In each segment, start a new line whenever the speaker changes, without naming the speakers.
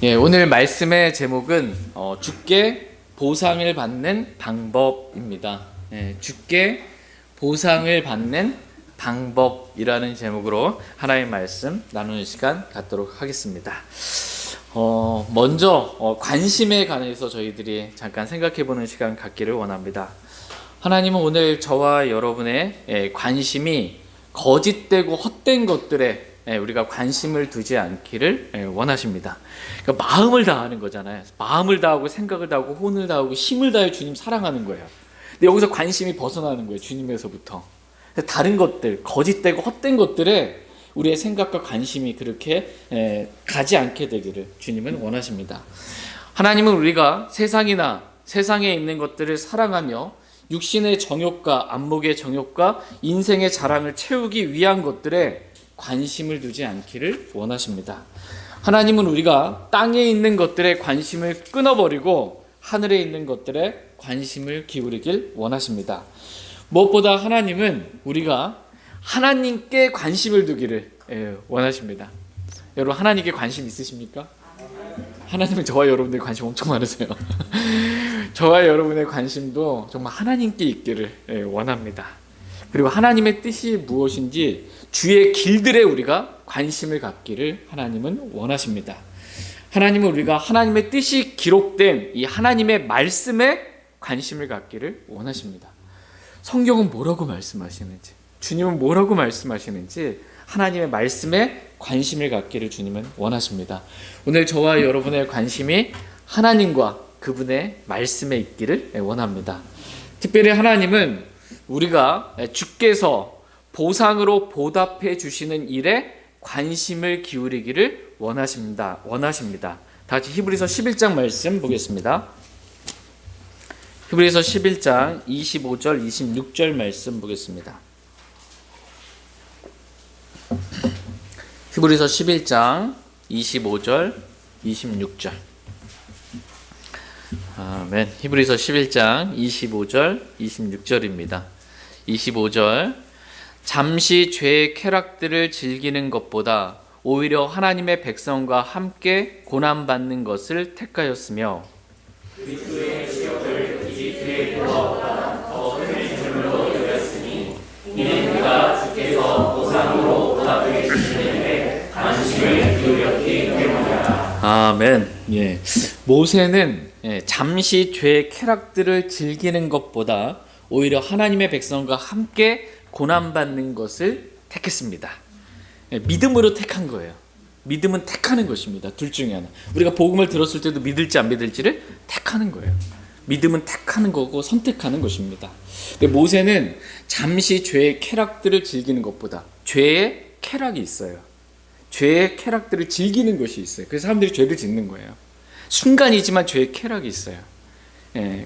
예, 오늘 말씀의 제목은 주께 보상을 받는 방법입니다. 예, 주께 보상을 받는 방법이라는 제목으로 하나의 말씀 나누는 시간 갖도록 하겠습니다. 먼저 관심에 관해서 저희들이 잠깐 생각해보는 시간 갖기를 원합니다. 하나님은 오늘 저와 여러분의 관심이 거짓되고 헛된 것들에 우리가 관심을 두지 않기를 원하십니다. 그러니까 마음을 다하는 거잖아요. 마음을 다하고 생각을 다하고 혼을 다하고 힘을 다해 주님 사랑하는 거예요. 근데 여기서 관심이 벗어나는 거예요. 주님에서부터. 다른 것들, 거짓되고 헛된 것들에 우리의 생각과 관심이 그렇게 가지 않게 되기를 주님은 원하십니다. 하나님은 우리가 세상이나 세상에 있는 것들을 사랑하며 육신의 정욕과 안목의 정욕과 인생의 자랑을 채우기 위한 것들에 관심을 두지 않기를 원하십니다. 하나님은 우리가 땅에 있는 것들에 관심을 끊어버리고 하늘에 있는 것들에 관심을 기울이길 원하십니다. 무엇보다 하나님은 우리가 하나님께 관심을 두기를 원하십니다. 여러분, 하나님께 관심 있으십니까? 하나님은 저와 여러분들 관심 엄청 많으세요. 저와 여러분의 관심도 정말 하나님께 있기를 원합니다. 그리고 하나님의 뜻이 무엇인지 주의 길들에 우리가 관심을 갖기를 하나님은 원하십니다. 하나님은 우리가 하나님의 뜻이 기록된 이 하나님의 말씀에 관심을 갖기를 원하십니다. 성경은 뭐라고 말씀하시는지, 주님은 뭐라고 말씀하시는지 하나님의 말씀에 관심을 갖기를 주님은 원하십니다. 오늘 저와 여러분의 관심이 하나님과 그분의 말씀에 있기를 원합니다. 특별히 하나님은 우리가 주께서 보상으로 보답해 주시는 일에 관심을 기울이기를 원하십니다. 다 같이 히브리서 11장 말씀 보겠습니다. 히브리서 11장 25절 26절 말씀 보겠습니다. 히브리서 11장 25절 26절. 아멘. 히브리서 11장 25절 26절입니다. 25절. 잠시 죄의 쾌락들을 즐기는 것보다 오히려 하나님의 백성과 함께 고난받는 것을 택하였으며 그리스도의 시험을 이집트의 보화보다 더 큰 짐으로 여겼으니 이는 그가 주께서 보상으로 보답해 주시는 일에 관심을 기울였기 때문이다. 아멘. 예. 모세는 잠시 죄의 쾌락들을 즐기는 것보다 오히려 하나님의 백성과 함께 고난받는 것을 택했습니다. 믿음으로 택한 거예요. 믿음은 택하는 것입니다. 둘 중에 하나. 우리가 복음을 들었을 때도 믿을지 안 믿을지를 택하는 거예요. 믿음은 택하는 거고 선택하는 것입니다. 근데 모세는 잠시 죄의 쾌락들을 즐기는 것보다 죄의 쾌락이 있어요. 죄의 쾌락들을 즐기는 것이 있어요. 그래서 사람들이 죄를 짓는 거예요. 순간이지만 죄의 쾌락이 있어요.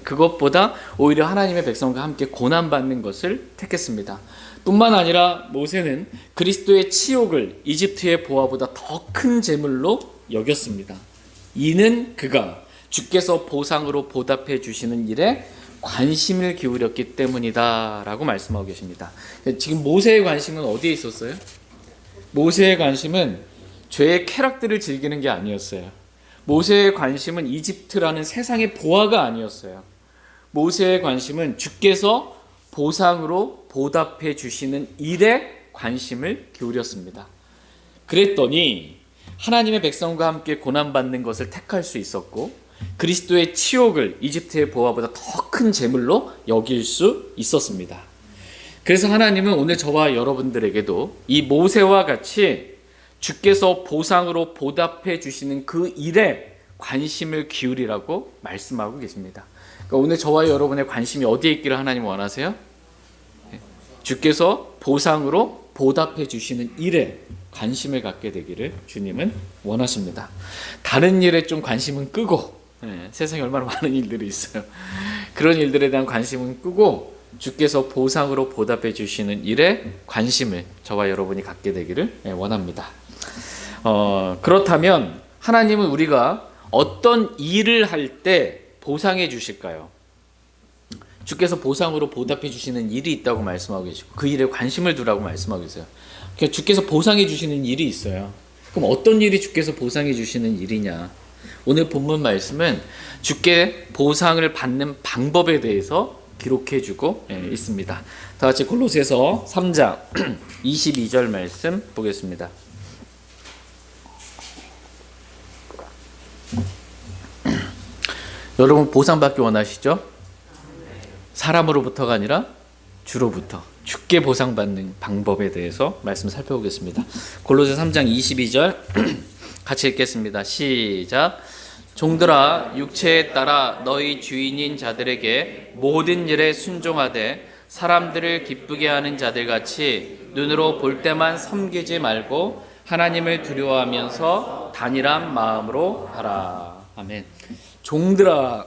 그것보다 오히려 하나님의 백성과 함께 고난받는 것을 택했습니다. 뿐만 아니라 모세는 그리스도의 치욕을 이집트의 보화보다 더 큰 재물로 여겼습니다. 이는 그가 주께서 보상으로 보답해 주시는 일에 관심을 기울였기 때문이다 라고 말씀하고 계십니다. 지금 모세의 관심은 어디에 있었어요? 모세의 관심은 죄의 쾌락들을 즐기는 게 아니었어요. 모세의 관심은 이집트라는 세상의 보화가 아니었어요. 모세의 관심은 주께서 보상으로 보답해 주시는 일에 관심을 기울였습니다. 그랬더니 하나님의 백성과 함께 고난받는 것을 택할 수 있었고 그리스도의 치욕을 이집트의 보화보다 더 큰 재물로 여길 수 있었습니다. 그래서 하나님은 오늘 저와 여러분들에게도 이 모세와 같이 주께서 보상으로 보답해 주시는 그 일에 관심을 기울이라고 말씀하고 계십니다. 그러니까 오늘 저와 여러분의 관심이 어디에 있기를 하나님 원하세요? 주께서 보상으로 보답해 주시는 일에 관심을 갖게 되기를 주님은 원하십니다. 다른 일에 좀 관심은 끄고 세상에 얼마나 많은 일들이 있어요. 그런 일들에 대한 관심은 끄고 주께서 보상으로 보답해 주시는 일에 관심을 저와 여러분이 갖게 되기를 원합니다. 그렇다면 하나님은 우리가 어떤 일을 할 때 보상해 주실까요? 주께서 보상으로 보답해 주시는 일이 있다고 말씀하고 계시고 그 일에 관심을 두라고 말씀하고 계세요. 그러니까 주께서 보상해 주시는 일이 있어요. 그럼 어떤 일이 주께서 보상해 주시는 일이냐? 오늘 본문 말씀은 주께 보상을 받는 방법에 대해서 기록해주고 있습니다. 다 같이 골로새서 3장 22절 말씀 보겠습니다. 여러분 보상받기 원하시죠? 사람으로부터가 아니라 주로부터 주께 보상받는 방법에 대해서 말씀 살펴보겠습니다. 골로새 3장 22절 같이 읽겠습니다. 시작. 종들아 육체에 따라 너희 주인인 자들에게 모든 일에 순종하되 사람들을 기쁘게 하는 자들같이 눈으로 볼 때만 섬기지 말고 하나님을 두려워하면서 단일한 마음으로 하라. 아멘. 종들아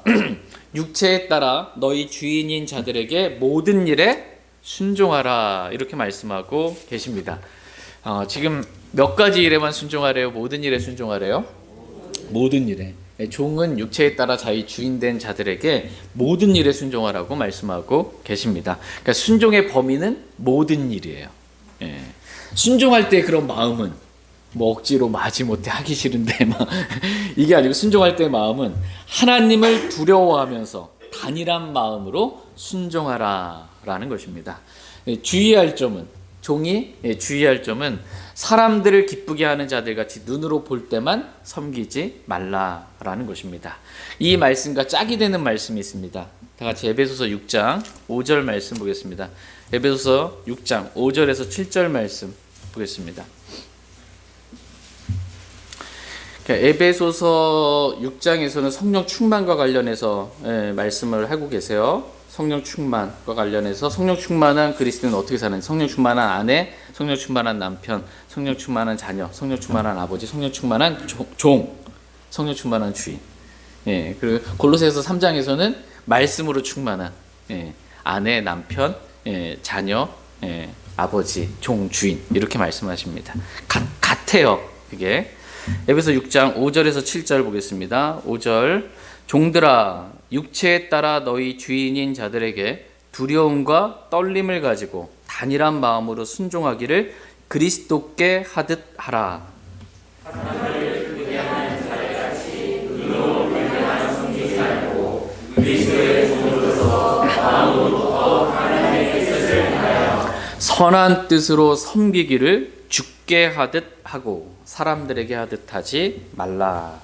육체에 따라 너희 주인인 자들에게 모든 일에 순종하라 이렇게 말씀하고 계십니다. 지금 몇 가지 일에만 순종하래요? 모든 일에 순종하래요? 모든 일에. 종은 육체에 따라 자기 주인된 자들에게 모든 일에 순종하라고 말씀하고 계십니다. 그러니까 순종의 범위는 모든 일이에요. 순종할 때 그런 마음은 뭐 억지로 마지못해 하기 싫은데 막 이게 아니고 순종할 때의 마음은 하나님을 두려워하면서 단일한 마음으로 순종하라라는 것입니다. 주의할 점은 종이 주의할 점은 사람들을 기쁘게 하는 자들같이 눈으로 볼 때만 섬기지 말라라는 것입니다. 이 말씀과 짝이 되는 말씀이 있습니다. 다 같이 에베소서 6장 5절 말씀 보겠습니다. 에베소서 6장 5절에서 7절 말씀 보겠습니다. 에베소서 6장에서는 성령 충만과 관련해서 말씀을 하고 계세요. 성령 충만과 관련해서 성령 충만한 그리스도는 어떻게 사는지, 성령 충만한 아내, 성령 충만한 남편, 성령 충만한 자녀, 성령 충만한 아버지, 성령 충만한 종, 성령 충만한 주인. 그리고 골로새서 3장에서는 말씀으로 충만한 아내, 남편, 자녀, 아버지, 종, 주인 이렇게 말씀하십니다. 같아요. 그게 에베소 6장 5절에서 7절 보겠습니다. 5절 종들아 육체에 따라 너희 주인인 자들에게 두려움과 떨림을 가지고 단일한 마음으로 순종하기를 그리스도께 하듯 하라. 선한 뜻으로 섬기기를 주께 하듯 하고 사람들에게 하듯 하지 말라.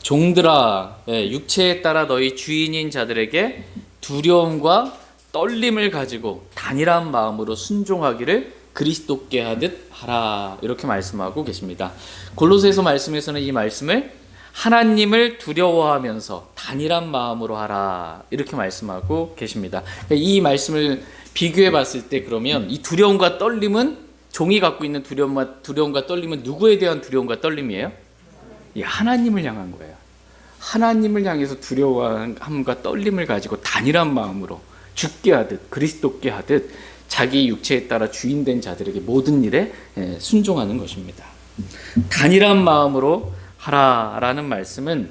종들아 육체에 따라 너희 주인인 자들에게 두려움과 떨림을 가지고 단일한 마음으로 순종하기를 그리스도께 하듯 하라 이렇게 말씀하고 계십니다. 골로새서 말씀에서는 이 말씀을 하나님을 두려워하면서 단일한 마음으로 하라 이렇게 말씀하고 계십니다. 이 말씀을 비교해 봤을 때 그러면 이 두려움과 떨림은 종이 갖고 있는 두려움과 떨림은 누구에 대한 두려움과 떨림이에요? 하나님을 향한 거예요. 하나님을 향해서 두려워함과 떨림을 가지고 단일한 마음으로 주께 하듯 그리스도께 하듯 자기 육체에 따라 주인된 자들에게 모든 일에 순종하는 것입니다. 단일한 마음으로 하라라는 말씀은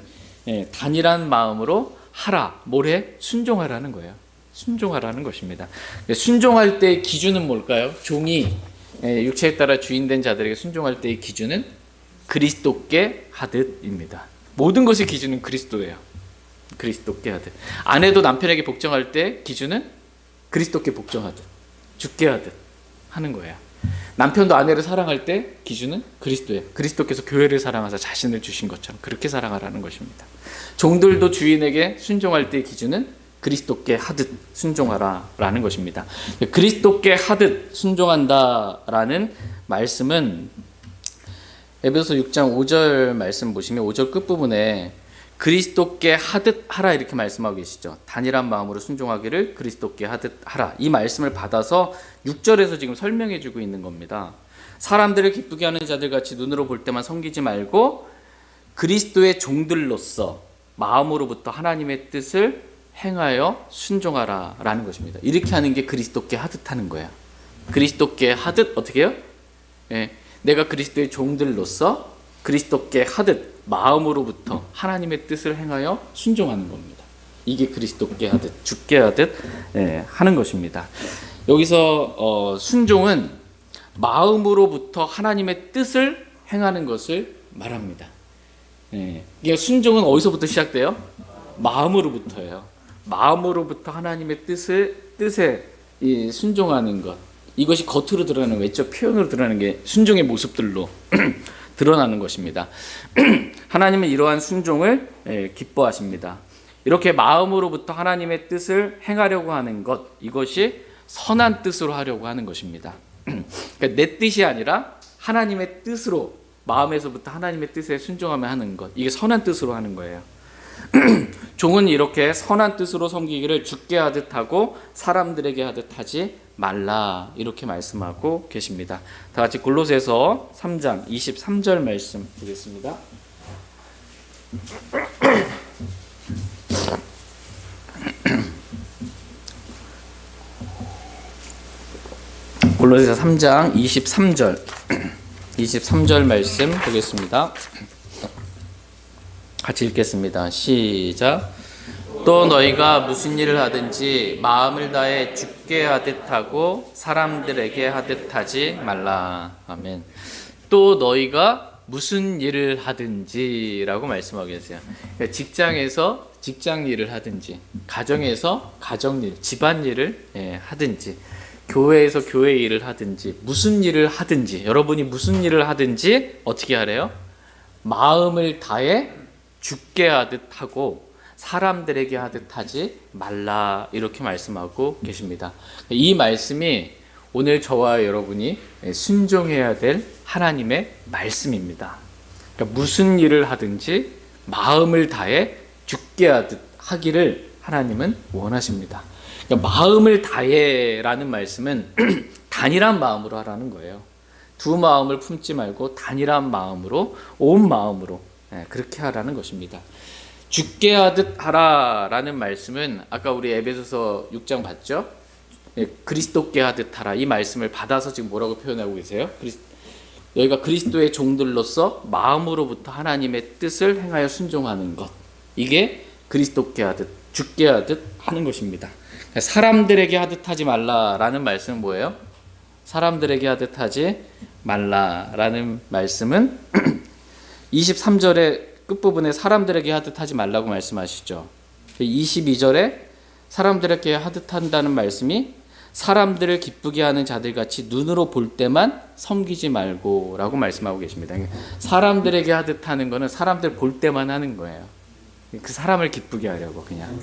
단일한 마음으로 하라, 뭐래? 순종하라는 거예요. 순종하라는 것입니다. 순종할 때의 기준은 뭘까요? 종이 육체에 따라 주인된 자들에게 순종할 때의 기준은 그리스도께 하듯입니다. 모든 것의 기준은 그리스도예요. 그리스도께 하듯. 아내도 남편에게 복종할 때 기준은 그리스도께 복종하듯, 주께 하듯 하는 거예요. 남편도 아내를 사랑할 때 기준은 그리스도예요. 그리스도께서 교회를 사랑하사 자신을 주신 것처럼 그렇게 사랑하라는 것입니다. 종들도 주인에게 순종할 때의 기준은 그리스도께 하듯 순종하라라는 것입니다. 그리스도께 하듯 순종한다라는 말씀은 에베소서 6장 5절 말씀 보시면 5절 끝부분에 그리스도께 하듯 하라 이렇게 말씀하고 계시죠. 단일한 마음으로 순종하기를 그리스도께 하듯 하라. 이 말씀을 받아서 6절에서 지금 설명해 주고 있는 겁니다. 사람들을 기쁘게 하는 자들같이 눈으로 볼 때만 섬기지 말고 그리스도의 종들로서 마음으로부터 하나님의 뜻을 행하여 순종하라라는 것입니다. 이렇게 하는 게 그리스도께 하듯 하는 거예요. 그리스도께 하듯 어떻게 해요? 내가 그리스도의 종들로서 그리스도께 하듯 마음으로부터 하나님의 뜻을 행하여 순종하는 겁니다. 이게 그리스도께 하듯 주께 하듯 하는 것입니다. 여기서 순종은 마음으로부터 하나님의 뜻을 행하는 것을 말합니다. 예. 이게 순종은 어디서부터 시작돼요? 마음으로부터예요. 마음으로부터 하나님의 뜻에 이 순종하는 것. 이것이 겉으로 드러나는 외적 표현으로 드러나는 게 순종의 모습들로 드러나는 것입니다. 하나님은 이러한 순종을 기뻐하십니다. 이렇게 마음으로부터 하나님의 뜻을 행하려고 하는 것, 이것이 선한 뜻으로 하려고 하는 것입니다. 그러니까 내 뜻이 아니라 하나님의 뜻으로, 마음에서부터 하나님의 뜻에 순종하며 하는 것, 이게 선한 뜻으로 하는 거예요. 종은 이렇게 선한 뜻으로 섬기기를 주께 하듯 하고 사람들에게 하듯 하지 말라, 이렇게 말씀하고 계십니다. 다 같이 골로새서 3장 23절 말씀 보겠습니다. 골로새서 3장 23절 말씀 보겠습니다. 같이 읽겠습니다. 시작. 또 너희가 무슨 일을 하든지 마음을 다해 주께 하듯 하고 사람들에게 하듯 하지 말라. 아멘. 또 너희가 무슨 일을 하든지 라고 말씀하고 계세요. 직장에서 직장 일을 하든지, 가정에서 가정 일, 집안 일을 하든지, 교회에서 교회 일을 하든지, 무슨 일을 하든지, 여러분이 무슨 일을 하든지 어떻게 하래요? 마음을 다해 주께 하듯 하고 사람들에게 하듯 하지 말라, 이렇게 말씀하고 계십니다. 이 말씀이 오늘 저와 여러분이 순종해야 될 하나님의 말씀입니다. 그러니까 무슨 일을 하든지 마음을 다해 주께 하듯 하기를 하나님은 원하십니다. 그러니까 마음을 다해라는 말씀은 단일한 마음으로 하라는 거예요. 두 마음을 품지 말고 단일한 마음으로, 온 마음으로 그렇게 하라는 것입니다. 주께 하듯 하라라는 말씀은 아까 우리 에베소서 6장 봤죠? 그리스도께 하듯 하라, 이 말씀을 받아서 지금 뭐라고 표현하고 계세요? 너희가 그리스도의 종들로서 마음으로부터 하나님의 뜻을 행하여 순종하는 것, 이게 그리스도께 하듯, 주께 하듯 하는 것입니다. 사람들에게 하듯 하지 말라라는 말씀은 뭐예요? 사람들에게 하듯 하지 말라라는 말씀은 23절의 끝부분에 사람들에게 하듯 하지 말라고 말씀하시죠. 22절에 사람들에게 하듯 한다는 말씀이 사람들을 기쁘게 하는 자들같이 눈으로 볼 때만 섬기지 말고 라고 말씀하고 계십니다. 사람들에게 하듯 하는 거는 사람들 볼 때만 하는 거예요. 그 사람을 기쁘게 하려고 그냥.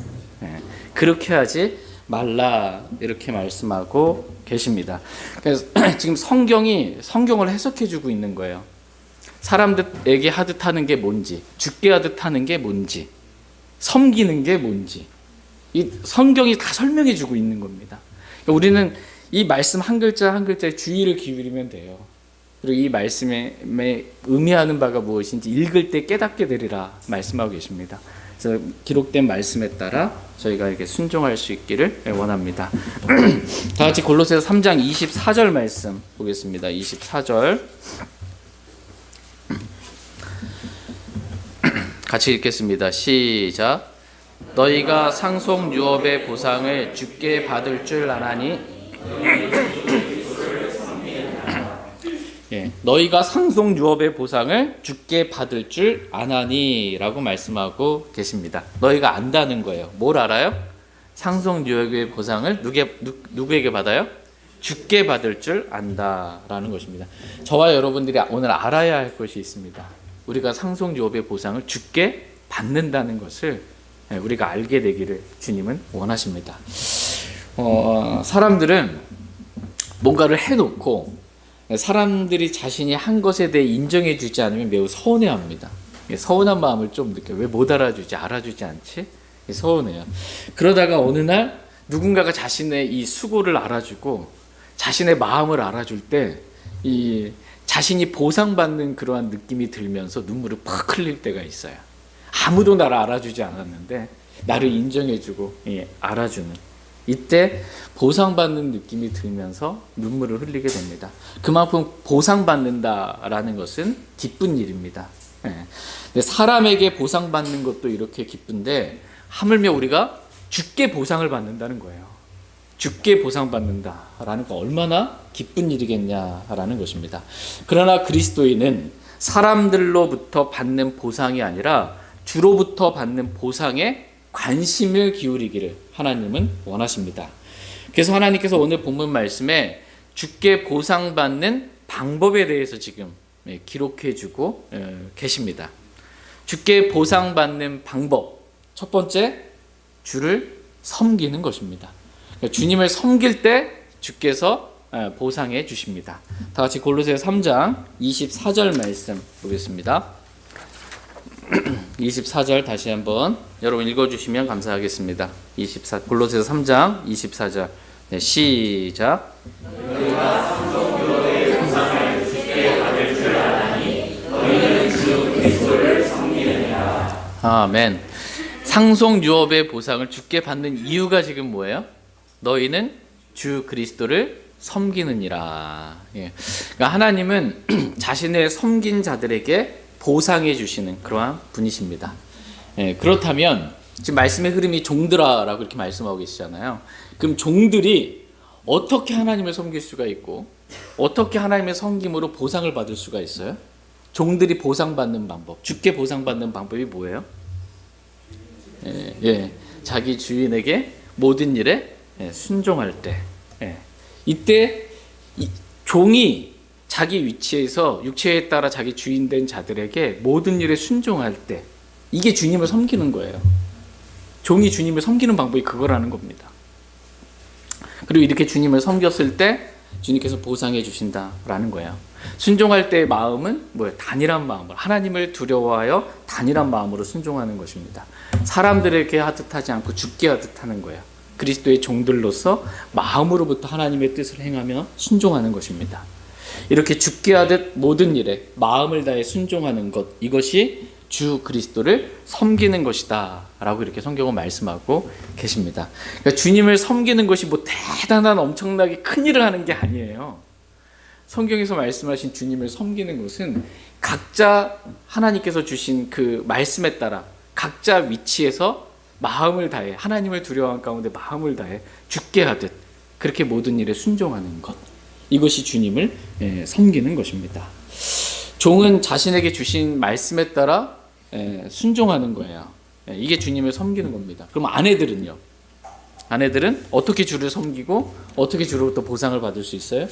그렇게 하지 말라, 이렇게 말씀하고 계십니다. 그래서 지금 성경을 해석해 주고 있는 거예요. 사람들에게 하듯 하는 게 뭔지, 주께 하듯 하는 게 뭔지, 섬기는 게 뭔지, 이 성경이 다 설명해 주고 있는 겁니다. 우리는 이 말씀 한 글자 한 글자에 주의를 기울이면 돼요. 그리고 이 말씀에 의미하는 바가 무엇인지 읽을 때 깨닫게 되리라 말씀하고 계십니다. 그래서 기록된 말씀에 따라 저희가 이렇게 순종할 수 있기를 원합니다. 다 같이 골로새서 3장 24절 말씀 보겠습니다. 24절 같이 읽겠습니다. 시작. 너희가 상속 유업의 보상을 주께 받을 줄 아나니 너희가 상속 유업의 보상을 주께 받을 줄 아나니 라고 말씀하고 계십니다. 너희가 안다는 거예요. 뭘 알아요? 상속 유업의 보상을 누구에게 받아요? 주께 받을 줄 안다라는 것입니다. 저와 여러분들이 오늘 알아야 할 것이 있습니다. 우리가 상속 유업의 보상을 주께 받는다는 것을 우리가 알게 되기를 주님은 원하십니다. 사람들은 뭔가를 해놓고 사람들이 자신이 한 것에 대해 인정해 주지 않으면 매우 서운해합니다. 서운한 마음을 좀 느껴요. 왜 못 알아주지? 알아주지 않지? 서운해요. 그러다가 어느 날 누군가가 자신의 이 수고를 알아주고 자신의 마음을 알아줄 때 이 자신이 보상받는 그러한 느낌이 들면서 눈물을 팍 흘릴 때가 있어요. 아무도 나를 알아주지 않았는데 나를 인정해주고 알아주는, 이때 보상받는 느낌이 들면서 눈물을 흘리게 됩니다. 그만큼 보상받는다라는 것은 기쁜 일입니다. 근데 사람에게 보상받는 것도 이렇게 기쁜데 하물며 우리가 주께 보상을 받는다는 거예요. 주께 보상받는다라는 거 얼마나 기쁜 일이겠냐라는 것입니다. 그러나 그리스도인은 사람들로부터 받는 보상이 아니라 주로부터 받는 보상에 관심을 기울이기를 하나님은 원하십니다. 그래서 하나님께서 오늘 본문 말씀에 주께 보상받는 방법에 대해서 지금 기록해주고 계십니다. 주께 보상받는 방법, 첫 번째, 주를 섬기는 것입니다. 그러니까 주님을 섬길 때 주께서 보상해 주십니다. 다 같이 골로새서 3장 24절 말씀 보겠습니다. 24절 다시 한번 여러분 읽어주시면 감사하겠습니다. 골로새서 3장 24절 네, 시작. 아멘. 상속 유업의 보상을 주께 받는 이유가 지금 뭐예요? 너희는 주 그리스도를 섬기느니라. 예. 그러니까 하나님은 자신의 섬긴 자들에게 보상해 주시는 그러한 분이십니다. 예. 그렇다면 지금 말씀의 흐름이 종들아라고 이렇게 말씀하고 계시잖아요. 그럼 종들이 어떻게 하나님을 섬길 수가 있고 어떻게 하나님의 섬김으로 보상을 받을 수가 있어요? 종들이 보상받는 방법, 주께 보상받는 방법이 뭐예요? 자기 주인에게 모든 일에 순종할 때, 이때 종이 자기 위치에서 육체에 따라 자기 주인된 자들에게 모든 일에 순종할 때, 이게 주님을 섬기는 거예요. 종이 주님을 섬기는 방법이 그거라는 겁니다. 그리고 이렇게 주님을 섬겼을 때 주님께서 보상해 주신다라는 거예요. 순종할 때의 마음은 뭐예요? 단일한 마음으로, 하나님을 두려워하여 단일한 마음으로 순종하는 것입니다. 사람들에게 하듯 하지 않고 주께 하듯 하는 거예요. 그리스도의 종들로서 마음으로부터 하나님의 뜻을 행하며 순종하는 것입니다. 이렇게 주께 하듯 모든 일에 마음을 다해 순종하는 것, 이것이 주 그리스도를 섬기는 것이다 라고 이렇게 성경은 말씀하고 계십니다. 그러니까 주님을 섬기는 것이 뭐 대단한 엄청나게 큰 일을 하는 게 아니에요. 성경에서 말씀하신 주님을 섬기는 것은 각자 하나님께서 주신 그 말씀에 따라 각자 위치에서 마음을 다해, 하나님을 두려워하는 가운데 마음을 다해 주께 하듯 그렇게 모든 일에 순종하는 것, 이것이 주님을 섬기는 것입니다. 종은 자신에게 주신 말씀에 따라 순종하는 거예요. 이게 주님을 섬기는 겁니다. 그럼 아내들은요? 아내들은 어떻게 주를 섬기고 어떻게 주로부터 보상을 받을 수 있어요?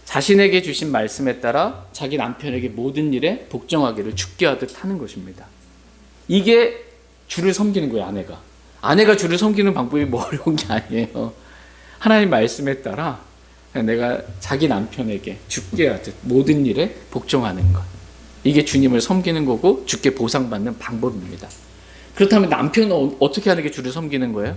자신에게 주신 말씀에 따라 자기 남편에게 모든 일에 복종하기를 주께 하듯 하는 것입니다. 이게 주를 섬기는 거예요. 아내가 주를 섬기는 방법이 뭐 어려운 게 아니에요. 하나님 말씀에 따라 내가 자기 남편에게 주께 하듯 모든 일에 복종하는 것, 이게 주님을 섬기는 거고 주께 보상받는 방법입니다. 그렇다면 남편은 어떻게 하는 게 주를 섬기는 거예요?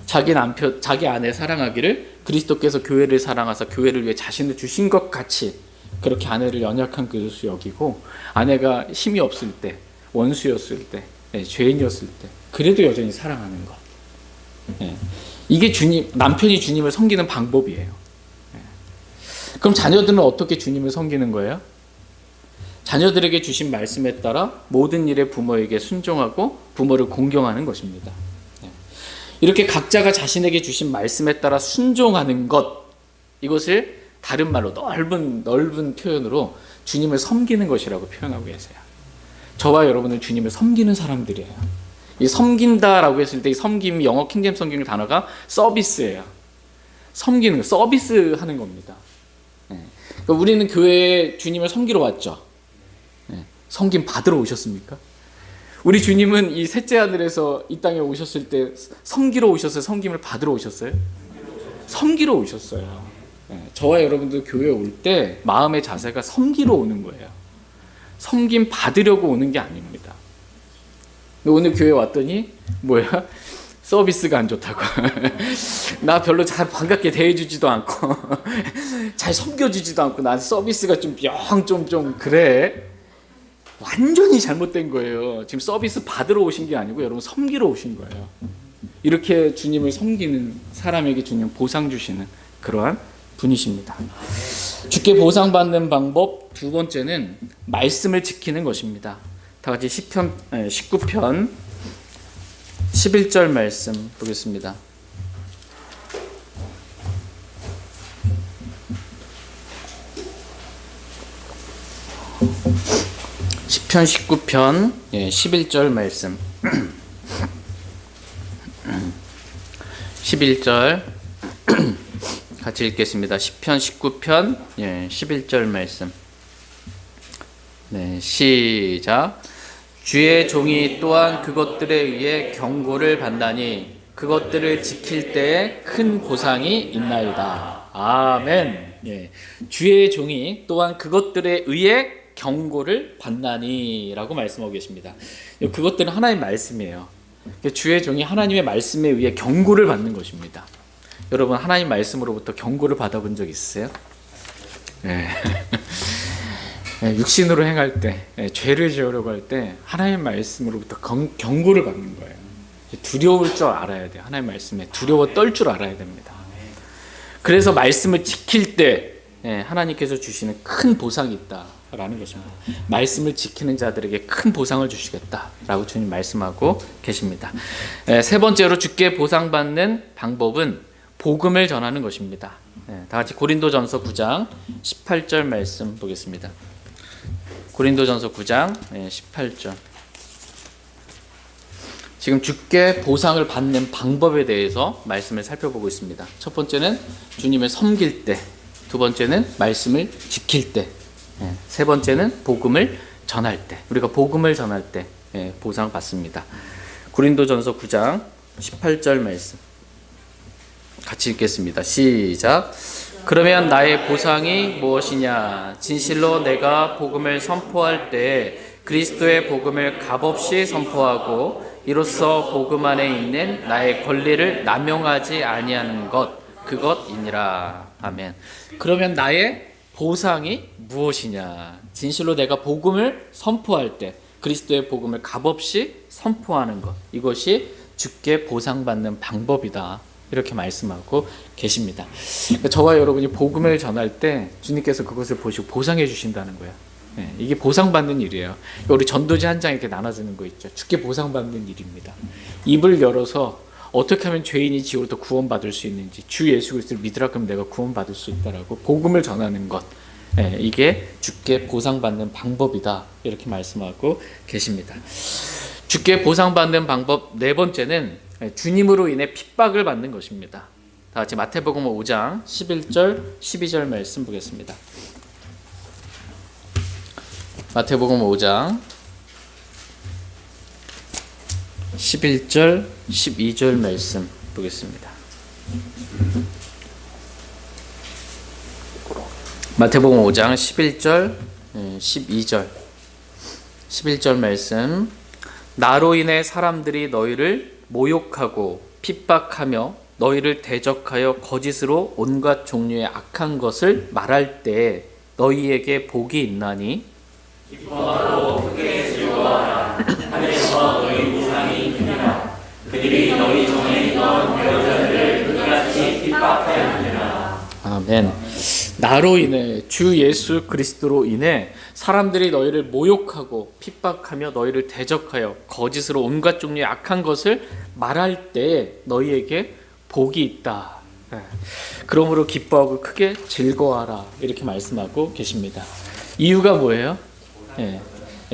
자기 아내 사랑하기를 그리스도께서 교회를 사랑하사 교회를 위해 자신을 주신 것 같이 그렇게 아내를 연약한 그릇으로 여기고, 아내가 힘이 없을 때, 원수였을 때, 죄인이었을 때 그래도 여전히 사랑하는 것, 이게 남편이 주님을 섬기는 방법이에요. 그럼 자녀들은 어떻게 주님을 섬기는 거예요? 자녀들에게 주신 말씀에 따라 모든 일에 부모에게 순종하고 부모를 공경하는 것입니다. 이렇게 각자가 자신에게 주신 말씀에 따라 순종하는 것, 이것을 다른 말로 넓은 표현으로 주님을 섬기는 것이라고 표현하고 계세요. 저와 여러분은 주님을 섬기는 사람들이에요. 이 섬긴다라고 했을 때 이 섬김, 영어 킹제임스 성경 단어가 서비스예요. 섬기는 거, 서비스 하는 겁니다. 그러니까 우리는 교회에 주님을 섬기러 왔죠. 섬김 받으러 오셨습니까? 우리 주님은 이 셋째 하늘에서 이 땅에 오셨을 때 섬기러 오셨어요? 섬김을 받으러 오셨어요? 섬기러 오셨어요. 저와 여러분도 교회에 올 때 마음의 자세가 섬기러 오는 거예요. 섬김 받으려고 오는 게 아닙니다. 오늘 교회 왔더니 뭐야? 서비스가 안 좋다고. 나 별로 잘 반갑게 대해주지도 않고 잘 섬겨주지도 않고 나한테 서비스가 좀 그래. 완전히 잘못된 거예요. 지금 서비스 받으러 오신 게 아니고 여러분 섬기러 오신 거예요. 이렇게 주님을 섬기는 사람에게 주님 보상 주시는 그러한 분이십니다. 주께 보상받는 방법 두 번째는 말씀을 지키는 것입니다. 다 같이 시편 19편 11절 말씀 보겠습니다. 시편 19편 11절 말씀 11절 같이 읽겠습니다. 시편 19편 11절 말씀. 네, 시작. 주의 종이 또한 그것들에 의해 경고를 받나니 그것들을 지킬 때에 큰 보상이 있나이다. 아멘. 주의 종이 또한 그것들에 의해 경고를 받나니 라고 말씀하고 계십니다. 그것들은 하나님의 말씀이에요. 주의 종이 하나님의 말씀에 의해 경고를 받는 것입니다. 여러분, 하나님 말씀으로부터 경고를 받아본 적 있으세요? 네. 육신으로 행할 때, 죄를 지으려고 할 때 하나님 말씀으로부터 경고를 받는 거예요. 두려울 줄 알아야 돼요. 하나님 말씀에 두려워 떨 줄 알아야 됩니다. 그래서 말씀을 지킬 때 하나님께서 주시는 큰 보상이 있다라는 것입니다. 말씀을 지키는 자들에게 큰 보상을 주시겠다라고 주님 말씀하고 계십니다. 세 번째로 주께 보상받는 방법은 복음을 전하는 것입니다. 다 같이 고린도전서 9장 18절 말씀 보겠습니다. 고린도전서 9장 18절. 지금 주께 보상을 받는 방법에 대해서 말씀을 살펴보고 있습니다. 첫 번째는 주님을 섬길 때, 두 번째는 말씀을 지킬 때, 세 번째는 복음을 전할 때. 우리가 복음을 전할 때 보상 받습니다. 고린도전서 9장 18절 말씀 같이 읽겠습니다. 시작. 그러면 나의 보상이 무엇이냐? 진실로 내가 복음을 선포할 때 그리스도의 복음을 값없이 선포하고 이로써 복음 안에 있는 나의 권리를 남용하지 아니하는 것, 그것이니라. 아멘. 그러면 나의 보상이 무엇이냐? 진실로 내가 복음을 선포할 때 그리스도의 복음을 값없이 선포하는 것, 이것이 주께 보상받는 방법이다. 이렇게 말씀하고 계십니다. 저와 여러분이 복음을 전할 때 주님께서 그것을 보시고 보상해 주신다는 거예요. 이게 보상받는 일이에요. 우리 전도지 한 장 이렇게 나눠주는 거 있죠. 주께 보상받는 일입니다. 입을 열어서 어떻게 하면 죄인이 지옥으로부터 구원받을 수 있는지, 주 예수 그리스도를 믿으라 그러면 내가 구원받을 수 있다라고 복음을 전하는 것, 이게 주께 보상받는 방법이다. 이렇게 말씀하고 계십니다. 주께 보상받는 방법 네 번째는 주님으로 인해 핍박을 받는 것입니다. 다 같이 마태복음 5장 11절 12절 말씀 보겠습니다. 마태복음 5장 11절 12절 말씀 보겠습니다. 마태복음 5장 11절 12절 11절 말씀. 나로 인해 사람들이 너희를 모욕하고 핍박하며 너희를 대적하여 거짓으로 온갖 종류의 악한 것을 말할 때 너희에게 복이 있나니 기뻐하고 크게 즐거워하라. 하늘에서 너희 보상이 크니라. 그들이 너희 전에 있던 여자들을 끝같이 핍박하였느니라. 아멘. 나로 인해, 주 예수 그리스도로 인해 사람들이 너희를 모욕하고 핍박하며 너희를 대적하여 거짓으로 온갖 종류의 악한 것을 말할 때 너희에게 복이 있다. 그러므로 기뻐하고 크게 즐거워하라. 이렇게 말씀하고 계십니다. 이유가 뭐예요?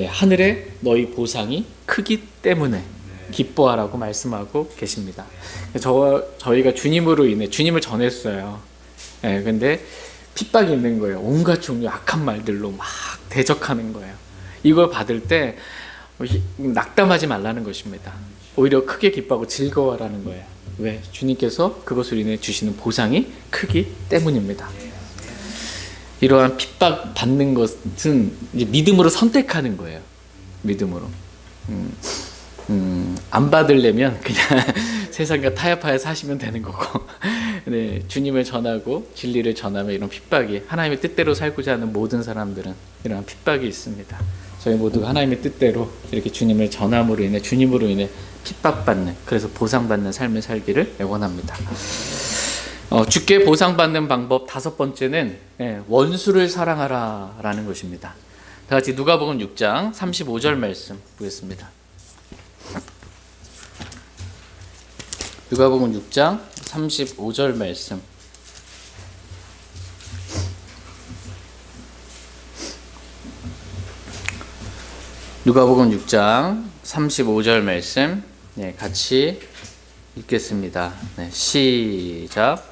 하늘에 너희 보상이 크기 때문에 기뻐하라고 말씀하고 계십니다. 저희가 주님으로 인해 주님을 전했어요. 근데 핍박이 있는 거예요. 온갖 종류 악한 말들로 막 대적하는 거예요. 이걸 받을 때 낙담하지 말라는 것입니다. 오히려 크게 기뻐하고 즐거워하라는 거예요. 왜? 주님께서 그것을 인해 주시는 보상이 크기 때문입니다. 이러한 핍박 받는 것은 이제 믿음으로 선택하는 거예요. 믿음으로. 안 받으려면 그냥 세상과 타협하여 사시면 되는 거고, 네, 주님을 전하고 진리를 전하면 이런 핍박이, 하나님의 뜻대로 살고자 하는 모든 사람들은 이런 핍박이 있습니다. 저희 모두가 하나님의 뜻대로 이렇게 주님을 전함으로 인해, 주님으로 인해 핍박받는, 그래서 보상받는 삶을 살기를 원합니다. 주께 보상받는 방법 다섯 번째는 원수를 사랑하라 라는 것입니다. 다 같이 누가복음 6장 35절 말씀 보겠습니다. 누가복음 6장 35절 말씀. 누가복음 6장 35절 말씀 같이 읽겠습니다. 시작.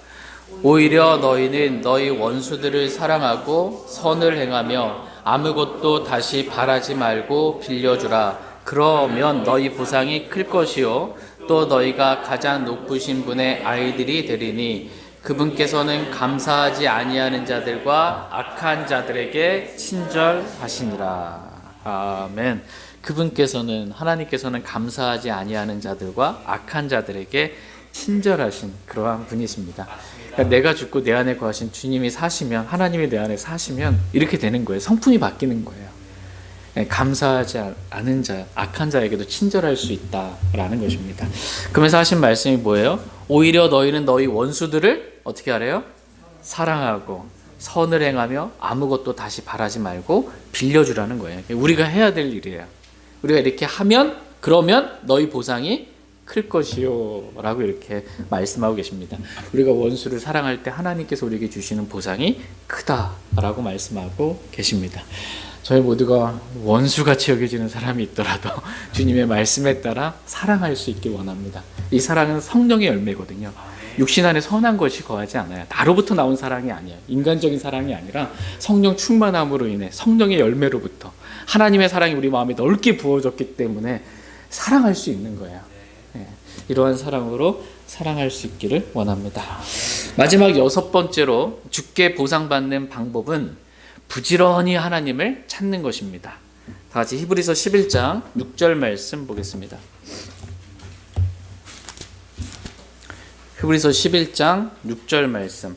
오히려 너희는 너희 원수들을 사랑하고 선을 행하며 아무것도 다시 바라지 말고 빌려주라. 그러면 너희 보상이 클 것이요 또 너희가 가장 높으신 분의 아이들이 되리니 그분께서는 감사하지 아니하는 자들과 악한 자들에게 친절하시니라. 아멘. 그분께서는, 하나님께서는 감사하지 아니하는 자들과 악한 자들에게 친절하신 그러한 분이십니다. 그러니까 내가 죽고 내 안에 거하신 주님이 사시면, 하나님이 내 안에 사시면 이렇게 되는 거예요. 성품이 바뀌는 거예요. 감사하지 않은 자, 악한 자에게도 친절할 수 있다라는 것입니다. 그러면서 하신 말씀이 뭐예요? 오히려 너희는 너희 원수들을 어떻게 하래요? 사랑하고 선을 행하며 아무것도 다시 바라지 말고 빌려주라는 거예요. 우리가 해야 될 일이에요. 우리가 이렇게 하면, 그러면 너희 보상이 클 것이요 라고 이렇게 말씀하고 계십니다. 우리가 원수를 사랑할 때 하나님께서 우리에게 주시는 보상이 크다라고 말씀하고 계십니다. 저희 모두가 원수같이 여겨지는 사람이 있더라도 주님의 말씀에 따라 사랑할 수 있길 원합니다. 이 사랑은 성령의 열매거든요. 육신 안에 선한 것이 거하지 않아요. 나로부터 나온 사랑이 아니에요. 인간적인 사랑이 아니라 성령 충만함으로 인해 성령의 열매로부터 하나님의 사랑이 우리 마음에 넓게 부어졌기 때문에 사랑할 수 있는 거예요. 이러한 사랑으로 사랑할 수 있기를 원합니다. 마지막 6번째로 주께 보상받는 방법은 부지런히 하나님을 찾는 것입니다. 다 같이 히브리서 11장 6절 말씀 보겠습니다. 히브리서 11장 6절 말씀.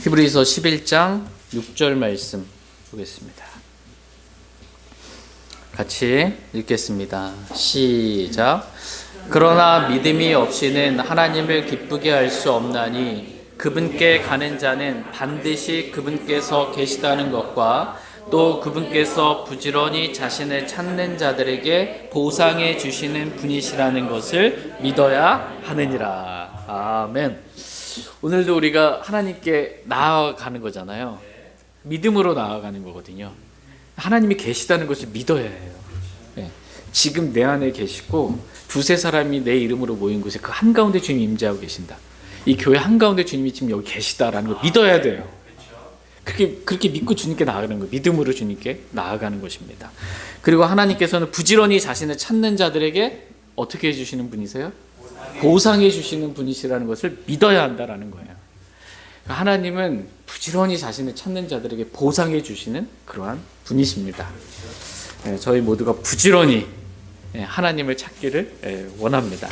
히브리서 11장 6절 말씀 보겠습니다. 같이 읽겠습니다. 시작. 그러나 믿음이 없이는 하나님을 기쁘게 할 수 없나니 그분께 가는 자는 반드시 그분께서 계시다는 것과 또 그분께서 부지런히 자신을 찾는 자들에게 보상해 주시는 분이시라는 것을 믿어야 하느니라. 아멘. 오늘도 우리가 하나님께 나아가는 거잖아요. 믿음으로 나아가는 거거든요. 하나님이 계시다는 것을 믿어야 해요. 지금 내 안에 계시고 두세 사람이 내 이름으로 모인 곳에 그 한가운데 주님이 임재하고 계신다. 이 교회 한가운데 주님이 지금 여기 계시다라는 걸 믿어야 돼요. 그렇게 믿고 주님께 나아가는 거예요. 믿음으로 주님께 나아가는 것입니다. 그리고 하나님께서는 부지런히 자신을 찾는 자들에게 어떻게 해주시는 분이세요? 보상해 주시는 분이시라는 것을 믿어야 한다라는 거예요. 하나님은 부지런히 자신을 찾는 자들에게 보상해 주시는 그러한 분이십니다. 저희 모두가 부지런히 하나님을 찾기를 원합니다.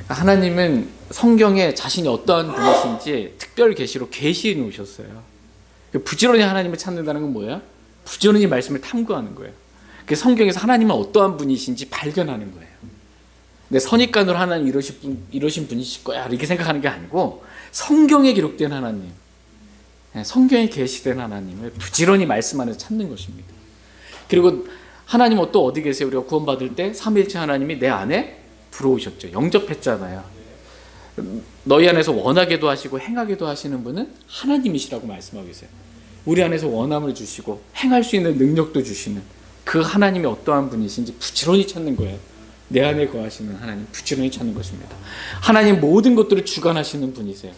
하나님은 성경에 자신이 어떠한 분이신지 특별 계시로 계시해 놓으셨어요. 부지런히 하나님을 찾는다는 건 뭐예요? 부지런히 말씀을 탐구하는 거예요. 성경에서 하나님은 어떠한 분이신지 발견하는 거예요. 근데 선입관으로 하나님 이러신 분이실 거야 이렇게 생각하는 게 아니고 성경에 기록된 하나님, 성경에 계시된 하나님을 부지런히 말씀 안에서 찾는 것입니다. 그리고 하나님은 또 어디 계세요? 우리가 구원받을 때 삼위일체 하나님이 내 안에 들어오셨죠. 영접했잖아요. 너희 안에서 원하게도 하시고 행하게도 하시는 분은 하나님이시라고 말씀하고 계세요. 우리 안에서 원함을 주시고 행할 수 있는 능력도 주시는 그 하나님이 어떠한 분이신지 부지런히 찾는 거예요. 내 안에 거하시는 하나님 부지런히 찾는 것입니다. 하나님 모든 것들을 주관하시는 분이세요.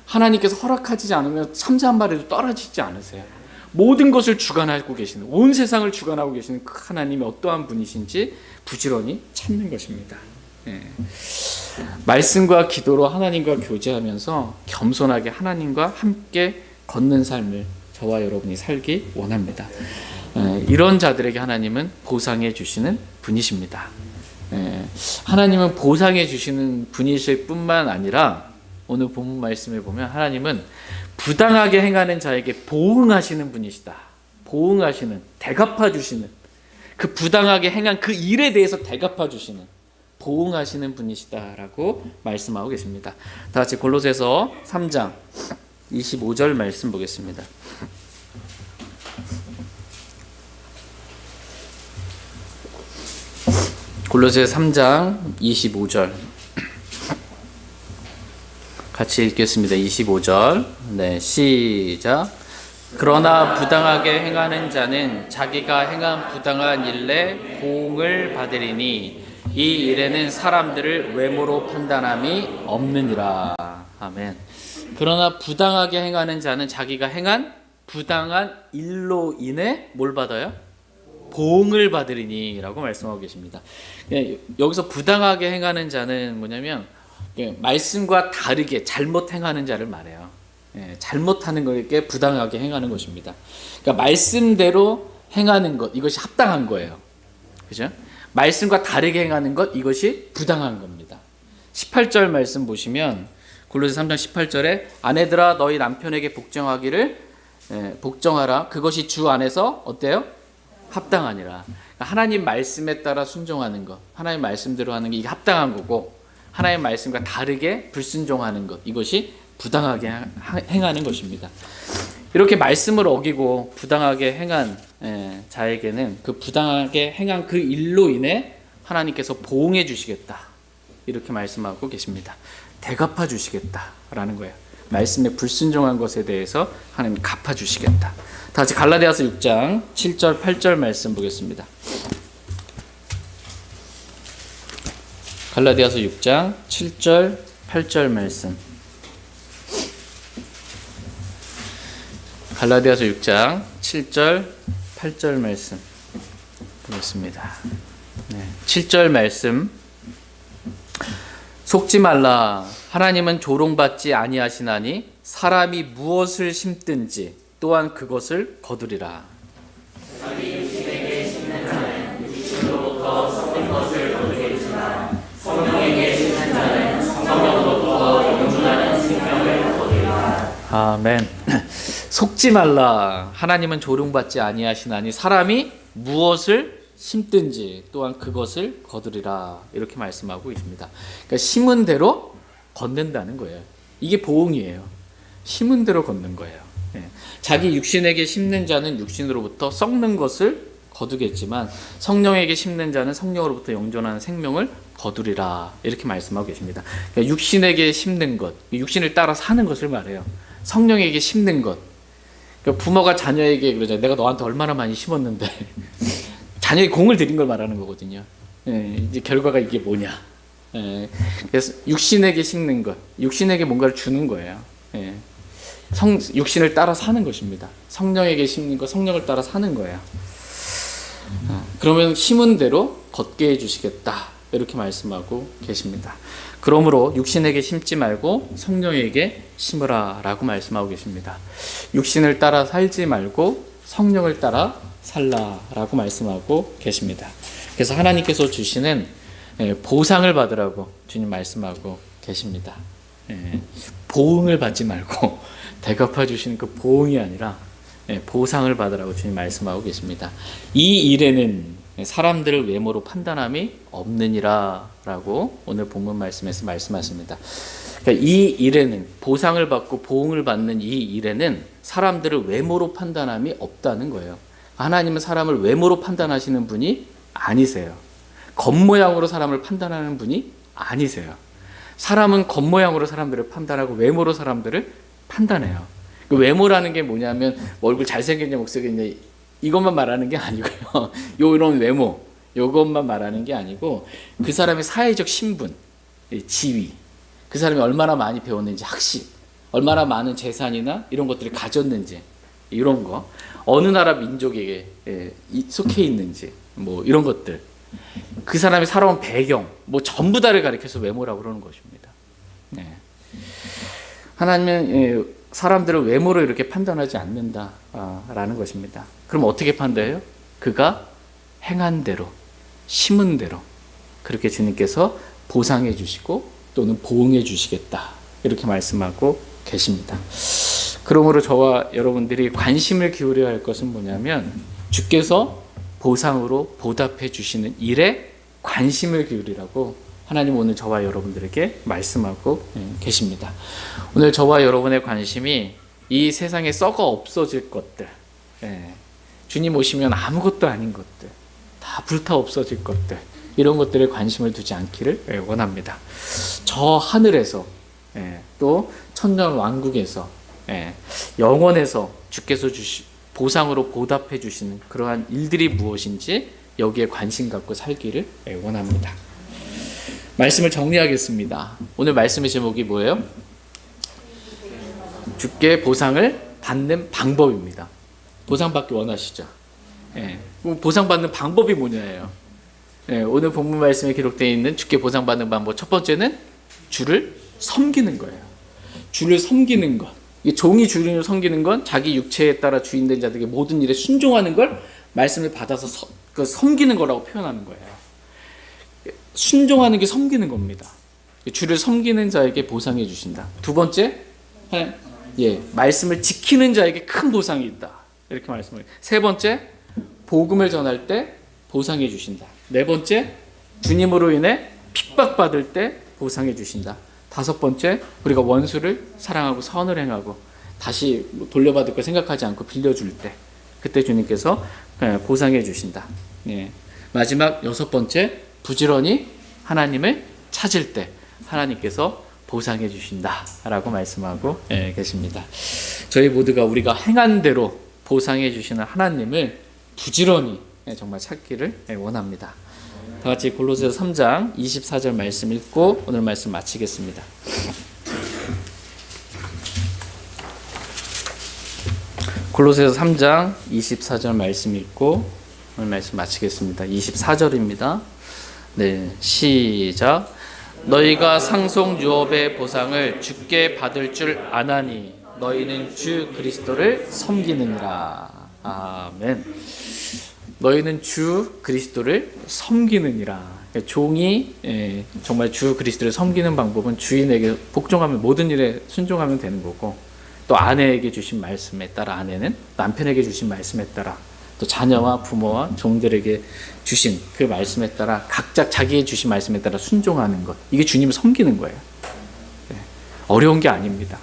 하나님께서 허락하지 않으면 참새 한 마리도 떨어지지 않으세요. 모든 것을 주관하고 계시는, 온 세상을 주관하고 계시는 그 하나님이 어떠한 분이신지 부지런히 찾는 것입니다. 말씀과 기도로 하나님과 교제하면서 겸손하게 하나님과 함께 걷는 삶을 저와 여러분이 살기 원합니다. 이런 자들에게 하나님은 보상해 주시는 분이십니다. 하나님은 보상해 주시는 분이실 뿐만 아니라 오늘 본문 말씀에 보면 하나님은 부당하게 행하는 자에게 보응하시는 분이시다. 보응하시는, 대갚아 주시는, 그 부당하게 행한 그 일에 대해서 대갚아 주시는, 보응하시는 분이시다라고 말씀하고 계십니다. 다 같이 골로새서 3장 25절 말씀 보겠습니다. 골로새 3장 25절 같이 읽겠습니다. 25절. 네, 시작. 그러나 부당하게 행하는 자는 자기가 행한 부당한 일에 보응을 받으리니 이 일에는 사람들을 외모로 판단함이 없느니라. 아멘. 그러나 부당하게 행하는 자는 자기가 행한 부당한 일로 인해 뭘 받아요? 보응을 받으리니 라고 말씀하고 계십니다. 여기서 부당하게 행하는 자는 뭐냐면 말씀과 다르게 잘못 행하는 자를 말해요. 잘못하는 것에 부당하게 행하는 것입니다. 그러니까 말씀대로 행하는 것, 이것이 합당한 거예요. 그죠? 말씀과 다르게 행하는 것, 이것이 부당한 겁니다. 18절 말씀 보시면 골로새 3장 18절에 아내들아 너희 남편에게 복종하라. 그것이 주 안에서 어때요? 합당하니라. 하나님 말씀에 따라 순종하는 것, 하나님 말씀대로 하는 게 이게 합당한 거고, 하나님 말씀과 다르게 불순종하는 것, 이것이 부당하게 행하는 것입니다. 이렇게 말씀을 어기고 부당하게 행한 자에게는 그 부당하게 행한 그 일로 인해 하나님께서 보응해 주시겠다, 이렇게 말씀하고 계십니다. 대갚아 주시겠다라는 거예요. 말씀에 불순종한 것에 대해서 하나님 갚아 주시겠다. 다 같이 갈라디아서 6장 7절 8절 말씀 보겠습니다. 갈라디아서 6장 7절 8절 말씀. 갈라디아서 6장 7절 8절 말씀 보겠습니다. 7절 말씀. 속지 말라. 하나님은 조롱받지 아니하시나니 사람이 무엇을 심든지 또한 그것을 거두리라. 아멘. 속지 말라. 하나님은 조롱받지 아니하시나니 사람이 무엇을 심든지 또한 그것을 거두리라. 이렇게 말씀하고 있습니다. 그러니까 심은 대로 걷는다는 거예요. 이게 보응이에요. 심은 대로 걷는 거예요. 자기 육신에게 심는 자는 육신으로부터 썩는 것을 거두겠지만 성령에게 심는 자는 성령으로부터 영존하는 생명을 거두리라. 이렇게 말씀하고 계십니다. 그러니까 육신에게 심는 것, 육신을 따라 사는 것을 말해요. 성령에게 심는 것. 그러니까 부모가 자녀에게 그러잖아요. 내가 너한테 얼마나 많이 심었는데 자녀의 공을 들인 걸 말하는 거거든요. 이제 결과가 이게 뭐냐. 그래서 육신에게 심는 것, 육신에게 뭔가를 주는 거예요. 육신을 따라 사는 것입니다. 성령에게 심는 것, 성령을 따라 사는 거예요. 그러면 심은 대로 걷게 해주시겠다, 이렇게 말씀하고 계십니다. 그러므로 육신에게 심지 말고 성령에게 심으라 라고 말씀하고 계십니다. 육신을 따라 살지 말고 성령을 따라 살라 라고 말씀하고 계십니다. 그래서 하나님께서 주시는 보상을 받으라고 주님 말씀하고 계십니다. 보응을 받지 말고 대갚아 주시는 그 보응이 아니라 보상을 받으라고 주님 말씀하고 계십니다. 이 일에는 사람들을 외모로 판단함이 없느니라 라고 오늘 본문 말씀에서 말씀하십니다. 그러니까 이 일에는, 보상을 받고 보응을 받는 이 일에는 사람들을 외모로 판단함이 없다는 거예요. 하나님은 사람을 외모로 판단하시는 분이 아니세요. 겉모양으로 사람을 판단하는 분이 아니세요. 사람은 겉모양으로 사람들을 판단하고 외모로 사람들을 판단해요. 그 외모라는 게 뭐냐면 얼굴 잘생겼냐 못생겼냐 이것만 말하는 게 아니고요. 이런 외모, 이것만 말하는 게 아니고 그 사람의 사회적 신분, 지위, 그 사람이 얼마나 많이 배웠는지, 학식, 얼마나 많은 재산이나 이런 것들을 가졌는지, 이런 거, 어느 나라 민족에게 속해 있는지, 뭐 이런 것들, 그 사람이 살아온 배경, 뭐 전부 다를 가리켜서 외모라고 그러는 것입니다. 하나님은 사람들을 외모로 이렇게 판단하지 않는다라는 것입니다. 그럼 어떻게 판단해요? 그가 행한 대로, 심은 대로 그렇게 주님께서 보상해 주시고 또는 보응해 주시겠다, 이렇게 말씀하고 계십니다. 그러므로 저와 여러분들이 관심을 기울여야 할 것은 뭐냐면 주께서 보상으로 보답해 주시는 일에 관심을 기울이라고 하나님 오늘 저와 여러분들에게 말씀하고 계십니다. 오늘 저와 여러분의 관심이 이 세상에 썩어 없어질 것들, 주님 오시면 아무것도 아닌 것들, 다 불타 없어질 것들, 이런 것들에 관심을 두지 않기를 원합니다. 저 하늘에서 또 천년 왕국에서 예, 영원에서 주께서 보상으로 보답해 주시는 그러한 일들이 무엇인지 여기에 관심 갖고 살기를 원합니다. 말씀을 정리하겠습니다. 오늘 말씀의 제목이 뭐예요? 주께 보상을 받는 방법입니다. 보상받기 원하시죠? 예, 보상받는 방법이 뭐냐예요. 예, 오늘 본문 말씀에 기록되어 있는 주께 보상받는 방법, 첫 번째는 주를 섬기는 거예요. 주를 섬기는 것. 종이 주인을 섬기는 건 자기 육체에 따라 주인된 자들에게 모든 일에 순종하는 걸 말씀을 받아서 섬기는 거라고 표현하는 거예요. 순종하는 게 섬기는 겁니다. 주를 섬기는 자에게 보상해 주신다. 두 번째, 말씀을 지키는 자에게 큰 보상이 있다. 이렇게 말씀을. 세 번째, 복음을 전할 때 보상해 주신다. 네 번째, 주님으로 인해 핍박받을 때 보상해 주신다. 다섯 번째, 우리가 원수를 사랑하고 선을 행하고 다시 돌려받을 걸 생각하지 않고 빌려줄 때 그때 주님께서 보상해 주신다. 예. 마지막 여섯 번째, 부지런히 하나님을 찾을 때 하나님께서 보상해 주신다 라고 말씀하고 계십니다. 저희 모두가 우리가 행한 대로 보상해 주시는 하나님을 부지런히 정말 찾기를 원합니다. 다 같이 골로새서 3장 24절 말씀 읽고 오늘 말씀 마치겠습니다. 골로새서 3장 24절 말씀 읽고 오늘 말씀 마치겠습니다. 24절입니다. 네, 시작. 너희가 상속 유업의 보상을 주께 받을 줄 아나니 너희는 주 그리스도를 섬기느니라. 아멘. 너희는 주 그리스도를 섬기느니라. 종이 정말 주 그리스도를 섬기는 방법은 주인에게 복종하면 모든 일에 순종하면 되는 거고, 또 아내에게 주신 말씀에 따라 아내는 남편에게 주신 말씀에 따라, 또 자녀와 부모와 종들에게 주신 그 말씀에 따라 각자 자기의 주신 말씀에 따라 순종하는 것, 이게 주님을 섬기는 거예요. 어려운 게 아닙니다.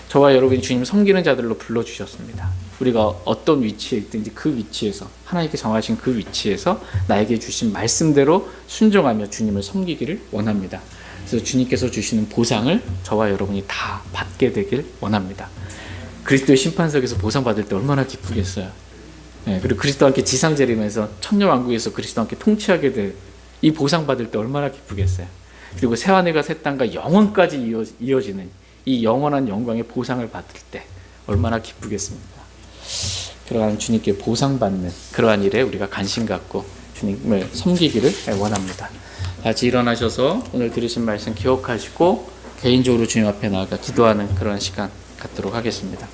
저와 여러분이 주님 섬기는 자들로 불러주셨습니다. 우리가 어떤 위치에 있든지 그 위치에서, 하나님께 정하신 그 위치에서 나에게 주신 말씀대로 순종하며 주님을 섬기기를 원합니다. 그래서 주님께서 주시는 보상을 저와 여러분이 다 받게 되길 원합니다. 그리스도의 심판석에서 보상받을 때 얼마나 기쁘겠어요. 그리고 그리스도와 함께 지상재림에서 천년왕국에서 그리스도와 함께 통치하게 될 이 보상받을 때 얼마나 기쁘겠어요. 그리고 새하늘과 새 땅과 영원까지 이어지는 이 영원한 영광의 보상을 받을 때 얼마나 기쁘겠습니까? 그러한 주님께 보상받는 그러한 일에 우리가 관심 갖고 주님을 섬기기를 원합니다. 같이 일어나셔서 오늘 들으신 말씀 기억하시고 개인적으로 주님 앞에 나아가 기도하는 그런 시간 갖도록 하겠습니다.